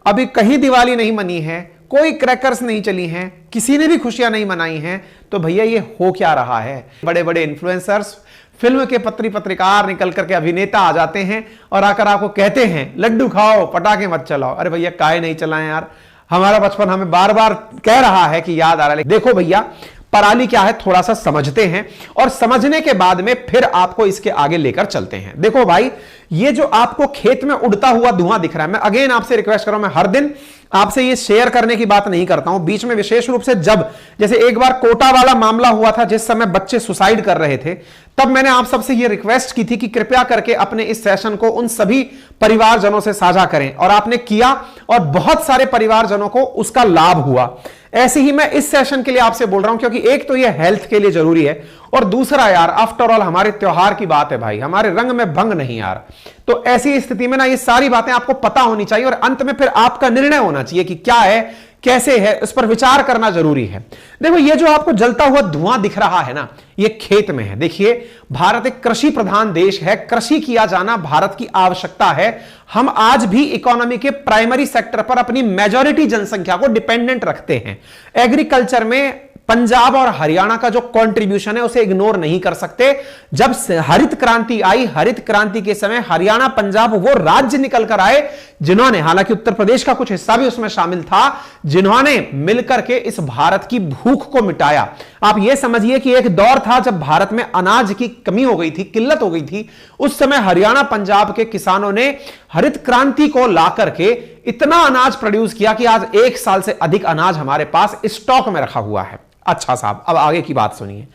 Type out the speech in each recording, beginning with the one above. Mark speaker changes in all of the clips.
Speaker 1: अभी कहीं दिवाली नहीं मनी है, कोई क्रैकर्स नहीं चली हैं, किसी ने भी खुशियां नहीं मनाई हैं, तो भैया ये हो क्या रहा है? बड़े बड़े इन्फ्लुएंसर्स, फिल्म के पत्रकार निकल करके अभिनेता आ जाते हैं और आकर आपको कहते हैं लड्डू खाओ, पटाखे मत चलाओ। अरे भैया काहे नहीं चलाएं यार, हमारा बचपन हमें बार बार कह रहा है कि याद आ रहा है। देखो भैया पराली क्या है थोड़ा सा समझते हैं, और समझने के बाद में फिर आपको इसके आगे लेकर चलते हैं। देखो भाई, ये जो आपको खेत में उड़ता हुआ धुआं दिख रहा है, मैं अगेन आपसे रिक्वेस्ट कर रहा हूं, मैं हर दिन आपसे ये शेयर करने की बात नहीं करता हूं, बीच में विशेष रूप से जब जैसे एक बार कोटा वाला मामला हुआ था, जिस समय बच्चे सुसाइड कर रहे थे, तब मैंने आप सबसे ये रिक्वेस्ट की थी कि कृपया करके अपने इस सेशन को उन सभी परिवारजनों से साझा करें, और आपने किया और बहुत सारे परिवारजनों को उसका लाभ हुआ। ऐसे ही मैं इस सेशन के लिए आपसे बोल रहा हूं, क्योंकि एक तो ये हेल्थ के लिए जरूरी है, और दूसरा यार आफ्टर ऑल हमारे त्योहार की बात है भाई, हमारे रंग में भंग नहीं यार। तो ऐसी स्थिति में ना ये सारी बातें आपको पता होनी चाहिए, और अंत में फिर आपका निर्णय होना चाहिए कि क्या है, कैसे है, इस पर विचार करना जरूरी है। देखो ये जो आपको जलता हुआ धुआं दिख रहा है ना, ये खेत में है। देखिए भारत एक कृषि प्रधान देश है, कृषि किया जाना भारत की आवश्यकता है। हम आज भी इकोनॉमी के प्राइमरी सेक्टर पर अपनी मेजॉरिटी जनसंख्या को डिपेंडेंट रखते हैं। एग्रीकल्चर में पंजाब और हरियाणा का जो कंट्रीब्यूशन है उसे इग्नोर नहीं कर सकते। जब हरित क्रांति आई, हरित क्रांति के समय हरियाणा पंजाब वो राज्य निकल कर आए जिन्होंने, हालांकि उत्तर प्रदेश का कुछ हिस्सा भी उसमें शामिल था, जिन्होंने मिलकर के इस भारत की भूख को मिटाया। आप ये समझिए कि एक दौर था जब भारत में अनाज की कमी हो गई थी, किल्लत हो गई थी। उस समय हरियाणा पंजाब के किसानों ने हरित क्रांति को ला करके इतना अनाज प्रोड्यूस किया कि आज 1 साल से अधिक अनाज हमारे पास स्टॉक में रखा हुआ है। अच्छा साहब, अब आगे की बात सुनिए।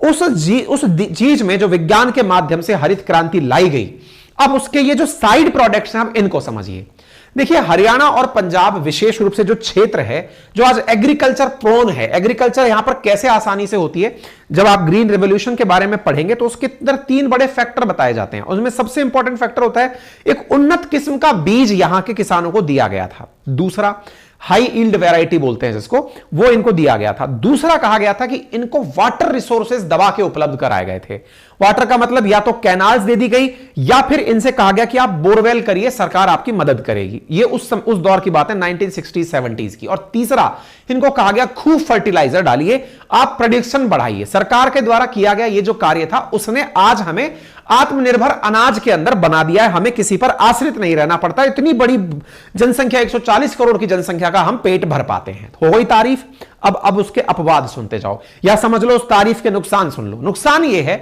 Speaker 1: उस चीज में जो विज्ञान के माध्यम से हरित क्रांति लाई गई, अब उसके ये जो साइड प्रोडक्ट्स हैं, अब इनको समझिए। देखिए हरियाणा और पंजाब विशेष रूप से जो क्षेत्र है जो आज एग्रीकल्चर प्रोन है, एग्रीकल्चर यहां पर कैसे आसानी से होती है, जब आप ग्रीन रेवोल्यूशन के बारे में पढ़ेंगे तो उसके अंदर 3 बड़े फैक्टर बताए जाते हैं। उसमें सबसे इंपॉर्टेंट फैक्टर होता है एक उन्नत किस्म का बीज यहां के किसानों को दिया गया था। दूसरा हाई यील्ड वैरायटी बोलते हैं जिसको, वो इनको दिया गया था। दूसरा कहा गया था कि इनको वाटर रिसोर्सेज दबा के उपलब्ध कराए गए थे। वाटर का मतलब या तो कैनाल्स दे दी गई या फिर इनसे कहा गया कि आप बोरवेल करिए, सरकार आपकी मदद करेगी। ये उस दौर की बात है 1960-70s की। और तीसरा इनको कहा गया खूब फर्टिलाइजर डालिए, आप प्रोडक्शन बढ़ाइए। सरकार के द्वारा किया गया ये जो कार्य था उसने आज हमें आत्मनिर्भर अनाज के अंदर बना दिया है, हमें किसी पर आश्रित नहीं रहना पड़ता। इतनी बड़ी जनसंख्या, 140 करोड़ की जनसंख्या का हम पेट भर पाते हैं। हो गई तारीफ। अब उसके अपवाद सुनते जाओ, या समझ लो उस तारीफ के नुकसान सुन लो। नुकसान ये है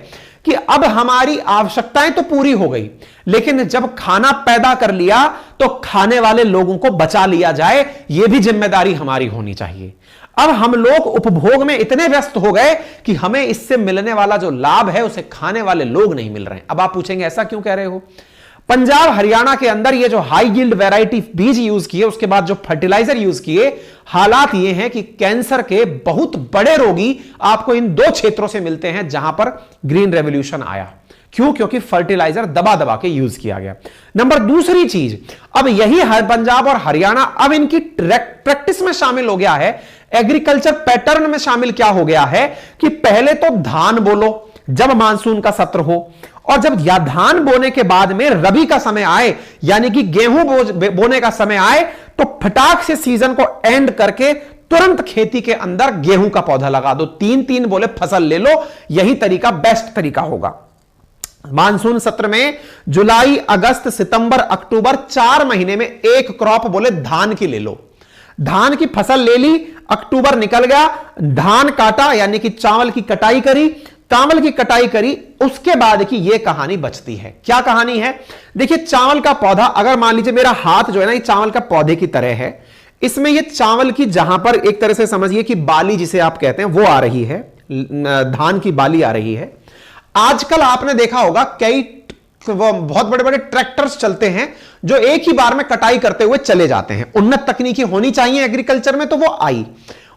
Speaker 1: कि अब हमारी आवश्यकताएं तो पूरी हो गई, लेकिन जब खाना पैदा कर लिया तो खाने वाले लोगों को बचा लिया जाए, यह भी जिम्मेदारी हमारी होनी चाहिए। अब हम लोग उपभोग में इतने व्यस्त हो गए कि हमें इससे मिलने वाला जो लाभ है उसे खाने वाले लोग नहीं मिल रहे हैं। अब आप पूछेंगे ऐसा क्यों कह रहे हो? पंजाब हरियाणा के अंदर ये जो हाई यील्ड वैरायटी बीज यूज किए, उसके बाद जो फर्टिलाइजर यूज किए, हालात ये हैं कि कैंसर के बहुत बड़े रोगी आपको इन 2 क्षेत्रों से मिलते हैं जहां पर ग्रीन रेवोल्यूशन आया। क्यों? क्योंकि फर्टिलाइजर दबा दबा के यूज किया गया। नंबर दूसरी चीज, अब यही पंजाब और हरियाणा अब इनकी प्रैक्टिस में शामिल हो गया है, एग्रीकल्चर पैटर्न में शामिल क्या हो गया है कि पहले तो धान बोलो जब मानसून का सत्र हो, और जब धान बोने के बाद में रबी का समय आए, यानी कि गेहूं बोने का समय आए, तो फटाक से सीजन को एंड करके तुरंत खेती के अंदर गेहूं का पौधा लगा दो। 3-3 बोले फसल ले लो, यही तरीका बेस्ट तरीका होगा। मानसून सत्र में जुलाई, अगस्त, सितंबर, अक्टूबर 4 महीने में एक क्रॉप बोले धान की ले लो। धान की फसल ले ली, अक्टूबर निकल गया, धान काटा यानी कि चावल की कटाई करी, चावल की कटाई करी, उसके बाद की यह कहानी बचती है। क्या कहानी है? देखिए चावल का पौधा, अगर मान लीजिए मेरा हाथ जो है ना, ये चावल का पौधे की तरह है, इसमें ये चावल की जहां पर एक तरह से समझिए कि बाली जिसे आप कहते हैं वो आ रही है, धान की बाली आ रही है। आजकल आपने देखा होगा कई बहुत बड़े बड़े ट्रैक्टर्स चलते हैं जो एक ही बार में कटाई करते हुए चले जाते हैं। उन्नत तकनीकी होनी चाहिए एग्रीकल्चर में, तो वो आई,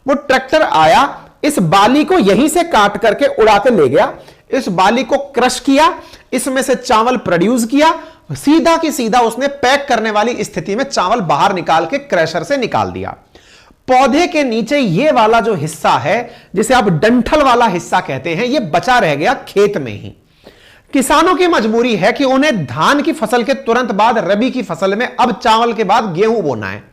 Speaker 1: वो ट्रैक्टर आया, इस बाली को यहीं से काट करके उड़ा के ले गया, इस बाली को क्रश किया, इसमें से चावल प्रोड्यूस किया, सीधा की सीधा उसने पैक करने वाली स्थिति में चावल बाहर निकाल के क्रशर से निकाल दिया। पौधे के नीचे ये वाला जो हिस्सा है जिसे आप डंठल वाला हिस्सा कहते हैं, ये बचा रह गया खेत में ही। किसानों की मजबूरी है कि उन्हें धान की फसल के तुरंत बाद रबी की फसल में अब चावल के बाद गेहूं बोना है।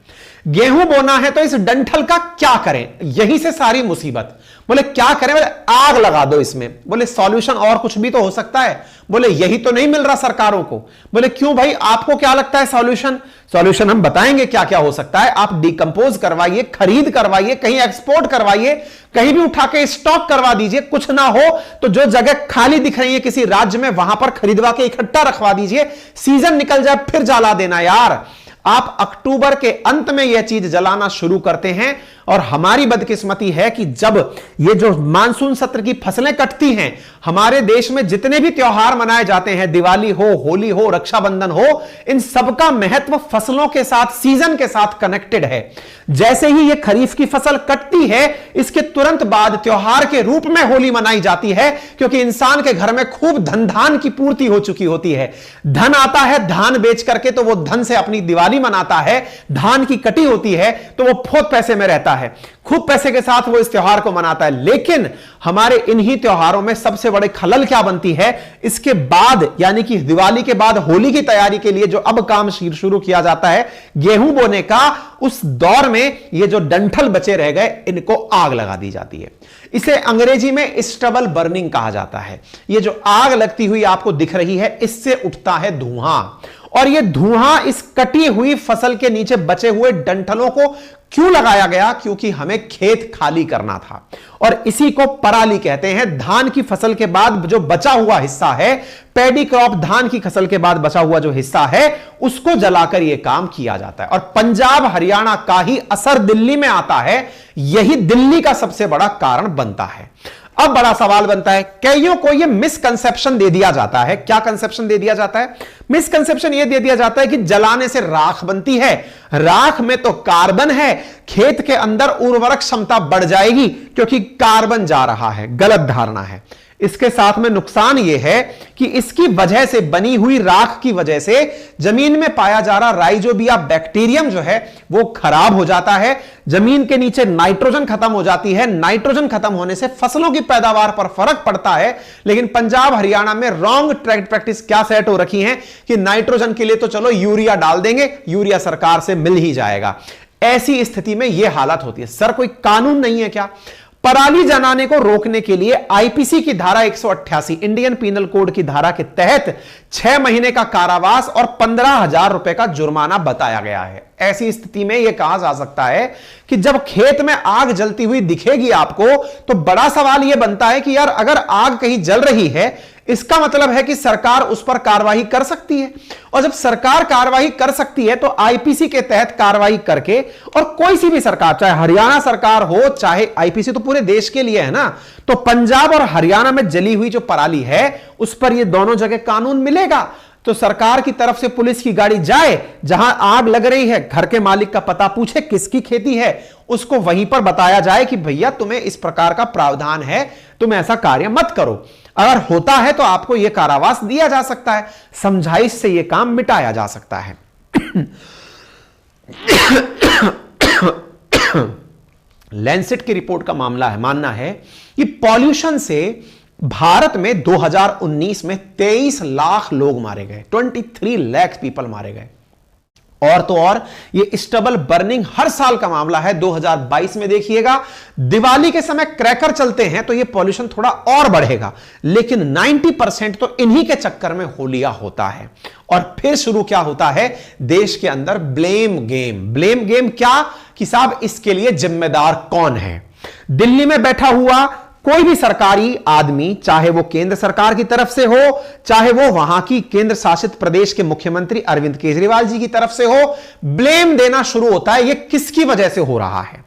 Speaker 1: गेहूं बोना है तो इस डंठल का क्या करें, यहीं से सारी मुसीबत। बोले क्या करें, बोले आग लगा दो इसमें। बोले सॉल्यूशन और कुछ भी तो हो सकता है। बोले यही तो नहीं मिल रहा सरकारों को। बोले क्यों भाई, आपको क्या लगता है सॉल्यूशन? सॉल्यूशन हम बताएंगे क्या क्या हो सकता है। आप डिकंपोज करवाइए, खरीद करवाइए, कहीं एक्सपोर्ट करवाइए, कहीं भी उठा के स्टॉक करवा दीजिए। कुछ ना हो तो जो जगह खाली दिख रही है किसी राज्य में, वहां पर खरीदवा के इकट्ठा रखवा दीजिए। सीजन निकल जाए फिर जला देना यार। आप अक्टूबर के अंत में यह चीज जलाना शुरू करते हैं। और हमारी बदकिस्मती है कि जब ये जो मानसून सत्र की फसलें कटती हैं, हमारे देश में जितने भी त्योहार मनाए जाते हैं, दिवाली हो, होली हो, रक्षाबंधन हो, इन सबका महत्व फसलों के साथ, सीजन के साथ कनेक्टेड है। जैसे ही ये खरीफ की फसल कटती है, इसके तुरंत बाद त्योहार के रूप में होली मनाई जाती है, क्योंकि इंसान के घर में खूब धान की पूर्ति हो चुकी होती है। धन आता है धान बेच करके, तो वो धन से अपनी दिवाली मनाता है। धान की कटी होती है तो वो बहुत पैसे में रहता है, खूब पैसे के साथ वो इस त्योहार को मनाता है। लेकिन हमारे इन्हीं त्योहारों में सबसे बड़े खलल क्या बनती है, इसके बाद यानी कि दिवाली के बाद होली की तैयारी के लिए जो अब काम शुरू किया जाता है गेहूं बोने का, उस दौर में ये जो डंठल बचे रह गए, इनको आग लगा दी जाती है। इसे अंग्रेजी में स्टबल बर्निंग कहा जाता है। ये जो आग लगती हुई आपको दिख रही है, इससे उठता है धुआं। और ये धुआं इस कटी हुई फसल के नीचे बचे हुए डंठलों को क्यों लगाया गया? क्योंकि हमें खेत खाली करना था। और इसी को पराली कहते हैं। धान की फसल के बाद जो बचा हुआ हिस्सा है, पैडी क्रॉप, धान की फसल के बाद बचा हुआ जो हिस्सा है, उसको जलाकर यह काम किया जाता है। और पंजाब हरियाणा का ही असर दिल्ली में आता है। यही दिल्ली का सबसे बड़ा कारण बनता है। अब बड़ा सवाल बनता है, कईयों को यह मिसकंसेप्शन दे दिया जाता है। क्या कंसेप्शन दे दिया जाता है? मिसकंसेप्शन यह दे दिया जाता है कि जलाने से राख बनती है, राख में तो कार्बन है, खेत के अंदर उर्वरक क्षमता बढ़ जाएगी क्योंकि कार्बन जा रहा है। गलत धारणा है। इसके साथ में नुकसान यह है कि इसकी वजह से, बनी हुई राख की वजह से जमीन में पाया जा रहा राइजोबिया बैक्टीरियम जो है वो खराब हो जाता है। जमीन के नीचे नाइट्रोजन खत्म हो जाती है। नाइट्रोजन खत्म होने से फसलों की पैदावार पर फर्क पड़ता है। लेकिन पंजाब हरियाणा में रॉन्ग प्रैक्टिस क्या सेट हो रखी है कि नाइट्रोजन के लिए तो चलो यूरिया डाल देंगे, यूरिया सरकार से मिल ही जाएगा। ऐसी स्थिति में यह हालत होती है। सर कोई कानून नहीं है क्या? पराली जलाने को रोकने के लिए आईपीसी की धारा 188, इंडियन पीनल कोड की धारा के तहत 6 महीने का कारावास और 15,000 रुपए का जुर्माना बताया गया है। ऐसी स्थिति में यह कहा जा सकता है कि जब खेत में आग जलती हुई दिखेगी आपको, तो बड़ा सवाल यह बनता है कि यार अगर आग कहीं जल रही है, इसका मतलब है कि सरकार उस पर कार्रवाई कर सकती है। और जब सरकार कार्रवाई कर सकती है तो आईपीसी के तहत कार्रवाई करके, और कोई सी भी सरकार, चाहे हरियाणा सरकार हो, चाहे आईपीसी तो पूरे देश के लिए है ना, तो पंजाब और हरियाणा में जली हुई जो पराली है उस पर ये दोनों जगह कानून मिलेगा। तो सरकार की तरफ से पुलिस की गाड़ी जाए, जहां आग लग रही है, घर के मालिक का पता पूछे किसकी खेती है, उसको वहीं पर बताया जाए कि भैया तुम्हें इस प्रकार का प्रावधान है, तुम ऐसा कार्य मत करो। अगर होता है तो आपको यह कारावास दिया जा सकता है। समझाइश से यह काम मिटाया जा सकता है। लैंसेट की रिपोर्ट का मानना है कि पॉल्यूशन से भारत में 2019 में 23 लाख लोग मारे गए, 23 लाख पीपल मारे गए। और तो और ये स्टबल बर्निंग हर साल का मामला है। 2022 में देखिएगा, दिवाली के समय क्रैकर चलते हैं तो ये पॉल्यूशन थोड़ा और बढ़ेगा, लेकिन 90% तो इन्हीं के चक्कर में होलिया होता है। और फिर शुरू क्या होता है देश के अंदर? Blame game. ब्लेम गेम क्या कि साहब इसके लिए जिम्मेदार कौन है? दिल्ली में बैठा हुआ कोई भी सरकारी आदमी, चाहे वो केंद्र सरकार की तरफ से हो, चाहे वो वहां की केंद्र शासित प्रदेश के मुख्यमंत्री अरविंद केजरीवाल जी की तरफ से हो, ब्लेम देना शुरू होता है। ये किसकी वजह से हो रहा है?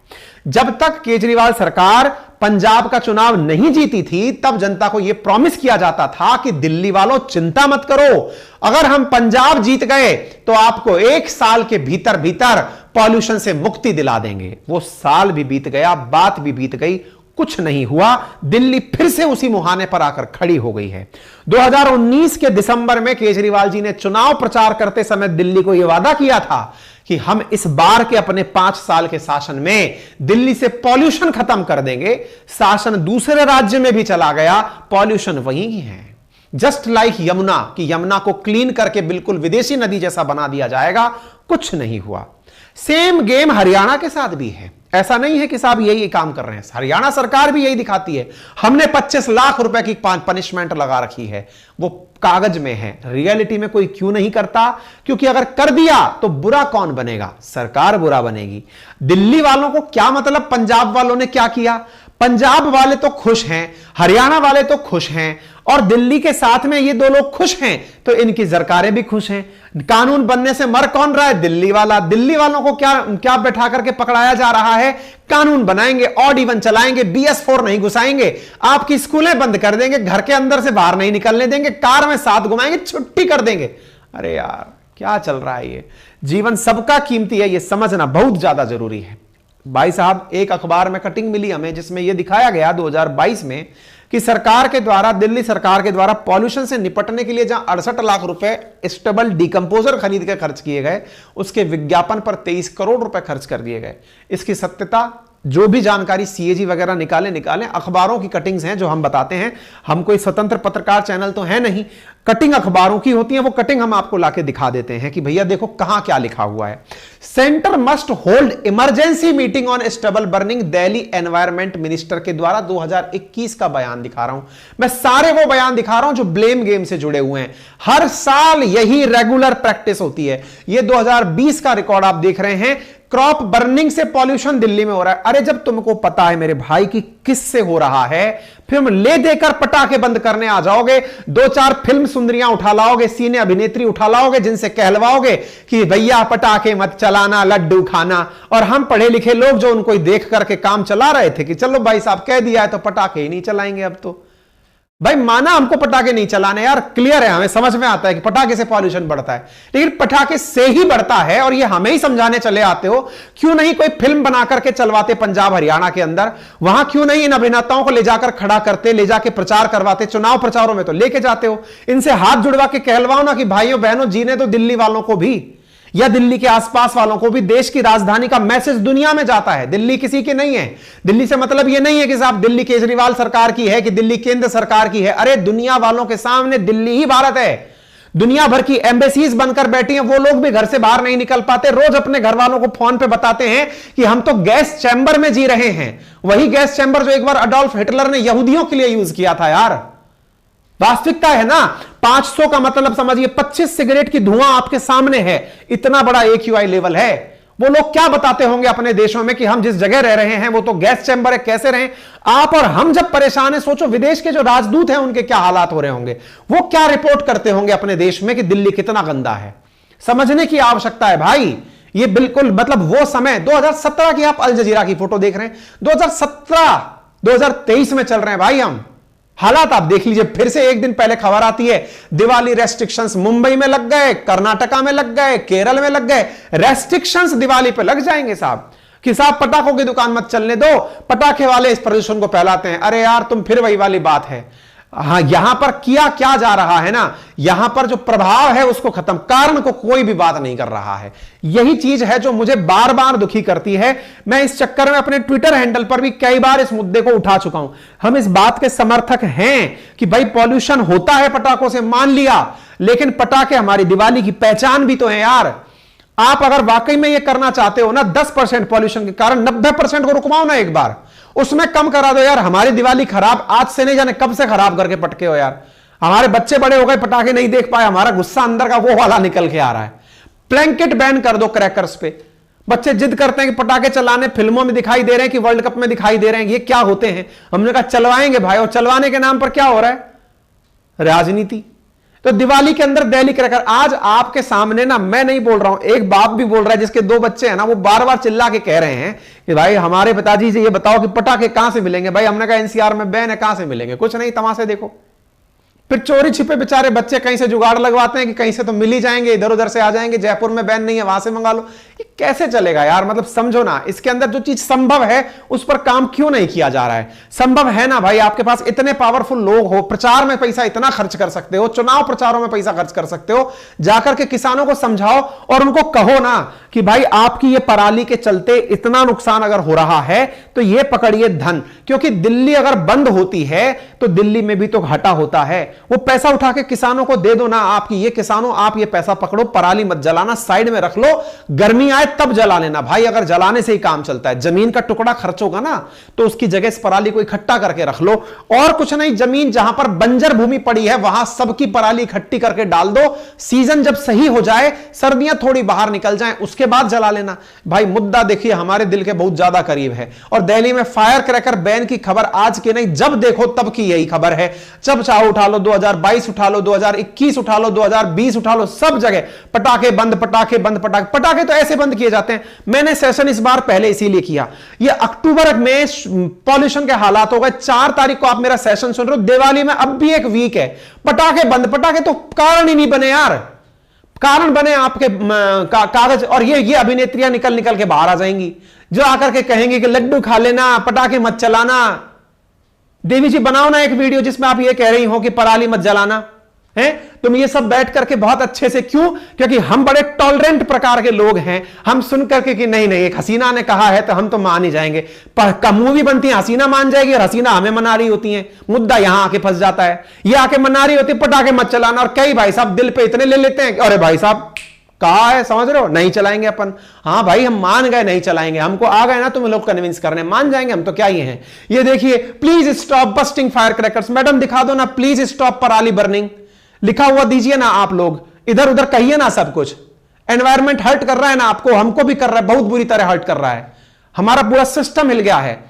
Speaker 1: जब तक केजरीवाल सरकार पंजाब का चुनाव नहीं जीती थी, तब जनता को यह प्रॉमिस किया जाता था कि दिल्ली वालों चिंता मत करो, अगर हम पंजाब जीत गए तो आपको 1 साल के भीतर भीतर पॉल्यूशन से मुक्ति दिला देंगे। वो साल भी बीत गया, बात भी बीत गई, कुछ नहीं हुआ। दिल्ली फिर से उसी मुहाने पर आकर खड़ी हो गई है। 2019 के दिसंबर में केजरीवाल जी ने चुनाव प्रचार करते समय दिल्ली को यह वादा किया था कि हम इस बार के अपने 5 साल के शासन में दिल्ली से पॉल्यूशन खत्म कर देंगे। शासन दूसरे राज्य में भी चला गया, पॉल्यूशन वहीं ही है। जस्ट लाइक यमुना, कि यमुना को क्लीन करके बिल्कुल विदेशी नदी जैसा बना दिया जाएगा, कुछ नहीं हुआ। सेम गेम हरियाणा के साथ भी है। ऐसा नहीं है कि साहब यही काम कर रहे हैं, हरियाणा सरकार भी यही दिखाती है, हमने 25 लाख रुपए की पनिशमेंट लगा रखी है, वो कागज में है, रियलिटी में कोई क्यों नहीं करता? क्योंकि अगर कर दिया तो बुरा कौन बनेगा? सरकार बुरा बनेगी। दिल्ली वालों को क्या मतलब पंजाब वालों ने क्या किया? पंजाब वाले तो खुश हैं, हरियाणा वाले तो खुश हैं, और दिल्ली के साथ में ये दो लोग खुश हैं तो इनकी सरकारें भी खुश हैं। कानून बनने से मर कौन रहा है? दिल्ली वाला। दिल्ली वालों को क्या क्या बैठा करके पकड़ाया जा रहा है? कानून बनाएंगे, ऑड इवन चलाएंगे, BS4 नहीं घुसाएंगे, आपकी स्कूलें बंद कर देंगे, घर के अंदर से बाहर नहीं निकलने देंगे, कार में साथ घुमाएंगे, छुट्टी कर देंगे। अरे यार क्या चल रहा है? ये जीवन सबका कीमती है, ये समझना बहुत ज्यादा जरूरी है। भाई साहब, एक अखबार में कटिंग मिली हमें जिसमें यह दिखाया गया 2022 में कि सरकार के द्वारा, दिल्ली सरकार के द्वारा पॉल्यूशन से निपटने के लिए जहां 68 लाख रुपए स्टेबल डिकंपोजर खरीद के खर्च किए गए, उसके विज्ञापन पर 23 करोड़ रुपए खर्च कर दिए गए। इसकी सत्यता, जो भी जानकारी CAG वगैरह निकालें, अखबारों की कटिंग्स हैं जो हम बताते हैं। हम कोई स्वतंत्र पत्रकार चैनल तो है नहीं, कटिंग अखबारों की होती है, वो कटिंग हम आपको लाके दिखा देते हैं कि भैया देखो कहां क्या लिखा हुआ है। Centre must hold emergency meeting on stubble burning, Delhi environment minister के द्वारा 2021 का बयान दिखा रहा हूं मैं। सारे वो बयान दिखा रहा हूं जो ब्लेम गेम से जुड़े हुए हैं। हर साल यही रेगुलर प्रैक्टिस होती है। ये 2020 का रिकॉर्ड आप देख रहे हैं। क्रॉप बर्निंग से पॉल्यूशन दिल्ली में हो रहा है। अरे जब तुमको पता है मेरे भाई की किससे हो रहा है, फिल्म ले देकर पटाखे बंद करने आ जाओगे, 2-4 फिल्म सुंदरियां उठा लाओगे, सीने अभिनेत्री उठा लाओगे, जिनसे कहलवाओगे कि भैया पटाखे मत चलाना, लड्डू खाना, और हम पढ़े लिखे लोग जो उनको देख करके काम चला रहे थे कि चलो भाई साहब कह दिया है तो पटाखे ही नहीं चलाएंगे। अब तो भाई माना हमको पटाखे नहीं चलाने, यार क्लियर है, हमें समझ में आता है कि पटाखे से पॉल्यूशन बढ़ता है, लेकिन पटाखे से ही बढ़ता है और ये हमें ही समझाने चले आते हो। क्यों नहीं कोई फिल्म बना करके चलवाते पंजाब हरियाणा के अंदर? वहां क्यों नहीं इन अभिनेताओं को ले जाकर खड़ा करते, ले जाके प्रचार करवाते? चुनाव प्रचारों में तो लेके जाते हो, इनसे हाथ जुड़वा के कहलवाओ ना कि भाइयों बहनों जीने तो दिल्ली वालों को भी, या दिल्ली के आसपास वालों को भी। देश की राजधानी का मैसेज दुनिया में जाता है, दिल्ली किसी की नहीं है। दिल्ली से मतलब यह नहीं है कि साहब दिल्ली केजरीवाल सरकार की है कि दिल्ली केंद्र सरकार की है। अरे दुनिया वालों के सामने दिल्ली ही भारत है। दुनिया भर की एम्बेसीज बनकर बैठी हैं, वो लोग भी घर से बाहर नहीं निकल पाते। रोज अपने घर वालों को फोन पे बताते हैं कि हम तो गैस चैम्बर में जी रहे हैं। वही गैस चैम्बर जो एक बार अडोल्फ हिटलर ने यहूदियों के लिए यूज किया था। यार वास्तविकता है ना। 500 का मतलब समझिए 25 सिगरेट की धुआं आपके सामने है। इतना बड़ा AQI लेवल है। वो लोग क्या बताते होंगे अपने देशों में कि हम जिस जगह रह रहे हैं वो तो गैस चैम्बर है, कैसे रहें? आप और हम जब परेशान हैं, सोचो विदेश के जो राजदूत हैं उनके क्या हालात हो रहे होंगे। वो क्या रिपोर्ट करते होंगे अपने देश में कि दिल्ली कितना गंदा है। समझने की आवश्यकता है भाई। ये बिल्कुल मतलब वो समय 2017 की, आप अल जजीरा की फोटो देख रहे हैं, 2017 2023 में चल रहे हैं भाई हम। हालात आप देख लीजिए। फिर से एक दिन पहले खबर आती है दिवाली रेस्ट्रिक्शंस मुंबई में लग गए, कर्नाटका में लग गए, केरल में लग गए। रेस्ट्रिक्शंस दिवाली पे लग जाएंगे साहब कि साहब पटाखों की दुकान मत चलने दो, पटाखे वाले इस प्रदूषण को फैलाते हैं। अरे यार तुम फिर वही वाली बात है। हाँ, यहां पर किया क्या जा रहा है ना, यहां पर जो प्रभाव है उसको खत्म, कारण को कोई भी बात नहीं कर रहा है। यही चीज है जो मुझे बार बार दुखी करती है। मैं इस चक्कर में अपने ट्विटर हैंडल पर भी कई बार इस मुद्दे को उठा चुका हूं। हम इस बात के समर्थक हैं कि भाई पॉल्यूशन होता है पटाखों से, मान लिया, लेकिन पटाखे हमारी दिवाली की पहचान भी तो है यार। आप अगर वाकई में यह करना चाहते हो ना, 10% पॉल्यूशन के कारण 90% को रुकवाओ ना, एक बार उसमें कम करा दो यार। हमारी दिवाली खराब आज से नहीं, जाने कब से खराब करके पटके हो यार। हमारे बच्चे बड़े हो गए, पटाखे नहीं देख पाए, हमारा गुस्सा अंदर का वो वाला निकल के आ रहा है। ब्लैंकेट बैन कर दो क्रैकर्स पे। बच्चे जिद करते हैं कि पटाखे चलाने, फिल्मों में दिखाई दे रहे हैं कि वर्ल्ड कप में दिखाई दे रहे हैं, ये क्या होते हैं? हमने कहा चलवाएंगे भाई, और चलवाने के नाम पर क्या हो रहा है? राजनीति। तो दिवाली के अंदर दिल्ली क्रैकर, आज आपके सामने ना, मैं नहीं बोल रहा हूं, एक बाप भी बोल रहा है जिसके 2 बच्चे हैं ना, वो बार बार चिल्ला के कह रहे हैं कि भाई हमारे पिताजी से ये बताओ कि पटाखे कहां से मिलेंगे। भाई हमने कहा NCR में बैन है, कहां से मिलेंगे? कुछ नहीं, तमाशे देखो। फिर चोरी छिपे बेचारे बच्चे कहीं से जुगाड़ लगवाते हैं कि कहीं से तो मिल ही जाएंगे, इधर उधर से आ जाएंगे, जयपुर में बैन नहीं है वहां से मंगा लो। ये कैसे चलेगा यार? मतलब समझो ना, इसके अंदर जो चीज संभव है उस पर काम क्यों नहीं किया जा रहा है? संभव है ना भाई, आपके पास इतने पावरफुल लोग हो, प्रचार में पैसा इतना खर्च कर सकते हो, चुनाव प्रचारों में पैसा खर्च कर सकते हो, जाकर के किसानों को समझाओ और उनको कहो ना कि भाई आपकी ये पराली के चलते इतना नुकसान अगर हो रहा है तो ये पकड़िए धन, क्योंकि दिल्ली अगर बंद होती है तो दिल्ली में भी तो घाटा होता है। वो पैसा उठा के किसानों को दे दो ना, आपकी ये किसानों आप ये पैसा पकड़ो, पराली मत जलाना, साइड में रख लो, गर्मी आए तब जला लेना भाई। अगर जलाने से ही काम चलता है, जमीन का टुकड़ा खर्च होगा ना तो उसकी जगह इस पराली को इकट्ठा करके रख लो, और कुछ नहीं, जमीन जहां पर बंजर भूमि पड़ी है वहां सबकी पराली इकट्ठी करके डाल दो। सीजन जब सही हो जाए, सर्दियां थोड़ी बाहर निकल जाएं, उसके बाद जला लेना भाई। मुद्दा देखिए हमारे दिल के बहुत ज्यादा करीब है, और दिल्ली में फायर क्रैकर बैन की खबर आज की नहीं, जब देखो तब की यही खबर है। जब चाहो उठा लो, 2022 उठा लो, 2021 उठा लो, 2020 उठा लो, सब जगह पटाखे बंद, पटाखे बंद, पटाखे तो ऐसे बंद किए जाते हैं। मैंने सेशन इस बार पहले इसीलिए किया, ये अक्टूबर में पॉल्यूशन के हालात हो गए, 4 तारीख को आप मेरा सेशन सुन रहे हो, दिवाली में अब भी एक वीक है, पटाखे बंद। पटाखे तो कारण ही नहीं बने यार, कारण बने आपके कागज, और ये अभिनेत्रियां निकल निकल के बाहर आ जाएंगी जो आकर के कहेंगे कि लड्डू खा लेना, पटाखे मत चलाना। देवी जी बनाओ ना एक वीडियो जिसमें आप ये कह रही हो कि पराली मत जलाना है। तुम ये सब बैठ करके बहुत अच्छे से, क्यों? क्योंकि हम बड़े टॉलरेंट प्रकार के लोग हैं, हम सुन करके कि नहीं नहीं एक हसीना ने कहा है तो हम तो मान ही जाएंगे। मूवी बनती है, हसीना मान जाएगी और हसीना हमें मना रही होती है, मुद्दा यहां आके फंस जाता है। ये आके मना रही होती पटाखे मत चलाना, और कई भाई साहब दिल पे इतने ले लेते हैं, अरे भाई साहब कहा है, समझ रहे हो, नहीं चलाएंगे अपन। हाँ भाई हम मान गए नहीं चलाएंगे, हमको आ गए ना तुम लोग कन्विंस करने, मान जाएंगे हम तो, क्या ही हैं। ये देखिए, please stop bursting fire crackers. Madam दिखा दो ना, प्लीज स्टॉप पराली बर्निंग, लिखा हुआ दीजिए ना आप लोग, इधर उधर कहिए ना सब कुछ। एनवायरमेंट हर्ट कर रहा है ना आपको, हमको भी कर रहा है, बहुत बुरी तरह हर्ट कर रहा है, हमारा पूरा सिस्टम हिल गया है।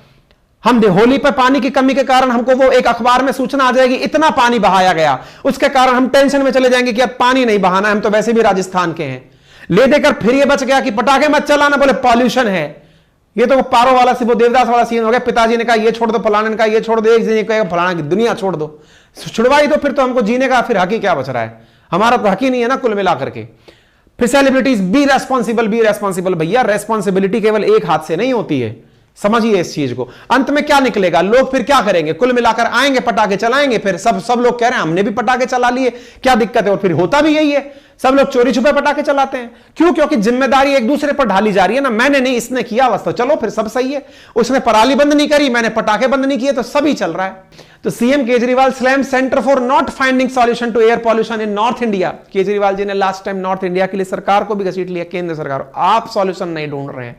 Speaker 1: हम होली पर पानी की कमी के कारण हमको वो एक अखबार में सूचना आ जाएगी इतना पानी बहाया गया, उसके कारण हम टेंशन में चले जाएंगे कि अब पानी नहीं बहाना, हम तो वैसे भी राजस्थान के हैं। ले देकर फिर ये बच गया कि पटाखे मत चलाना, बोले पॉल्यूशन है। ये तो पारो वाला वो देवदास वाला सीन हो गया, पिताजी ने कहा ये छोड़ दो, फलाने ने कहा ये छोड़ दो, एक दिन कहेगा फलाना की दुनिया छोड़ दो, छुड़वाई दो, फिर तो हमको जीने का फिर हक ही क्या बच रहा है, हमारा तो हक ही नहीं है ना कुल मिला करके। फिर सेलिब्रिटीज बी रेस्पॉन्सिबल भैया, रेस्पॉन्सिबिलिटी केवल एक हाथ से नहीं होती है, समझिए इस चीज को। अंत में क्या निकलेगा, लोग फिर क्या करेंगे, कुल मिलाकर आएंगे पटाखे चलाएंगे, फिर सब लोग कह रहे हैं हमने भी पटाखे चला लिए, क्या दिक्कत है, और फिर होता भी यही है, सब लोग चोरी छुपे पटाखे चलाते हैं। क्यों? क्योंकि जिम्मेदारी एक दूसरे पर ढाली जा रही है ना, मैंने नहीं इसने किया बस, तो चलो फिर सब सही है, उसने पराली बंद नहीं करी, मैंने पटाखे बंद नहीं किए, तो सभी चल रहा है। तो CM Kejriwal slam centre for not finding solution to air pollution in north India. Kejriwal ji ने लास्ट टाइम नॉर्थ इंडिया के लिए सरकार को भी घसीट लिया, केंद्र सरकार, आप सॉल्यूशन नहीं ढूंढ रहे हैं,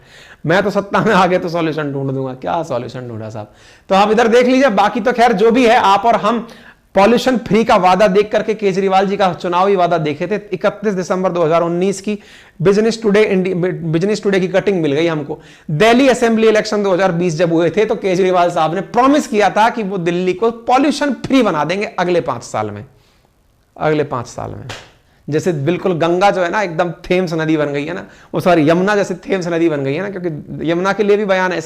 Speaker 1: मैं तो सत्ता में आ गए तो सॉल्यूशन ढूंढ दूंगा। क्या सॉल्यूशन ढूंढा साहब? तो आप इधर देख लीजिए, बाकी तो खैर जो भी है, आप और हम पॉल्यूशन फ्री का वादा देख करके केजरीवाल जी का चुनावी वादा देखे थे। 31 दिसंबर 2019 की बिजनेस टुडे की कटिंग मिल गई हमको। दिल्ली असेंबली इलेक्शन 2020 जब हुए थे तो केजरीवाल साहब ने प्रॉमिस किया था कि वो दिल्ली को पॉल्यूशन फ्री बना देंगे अगले 5 साल में, अगले 5 साल में। जैसे बिल्कुल गंगा जो है ना एकदम थेम्स नदी बन गई है ना, वो सॉरी यमुना जैसे थेम्स नदी बन गई है ना, क्योंकि यमुना के लिए भी बयान ऐसे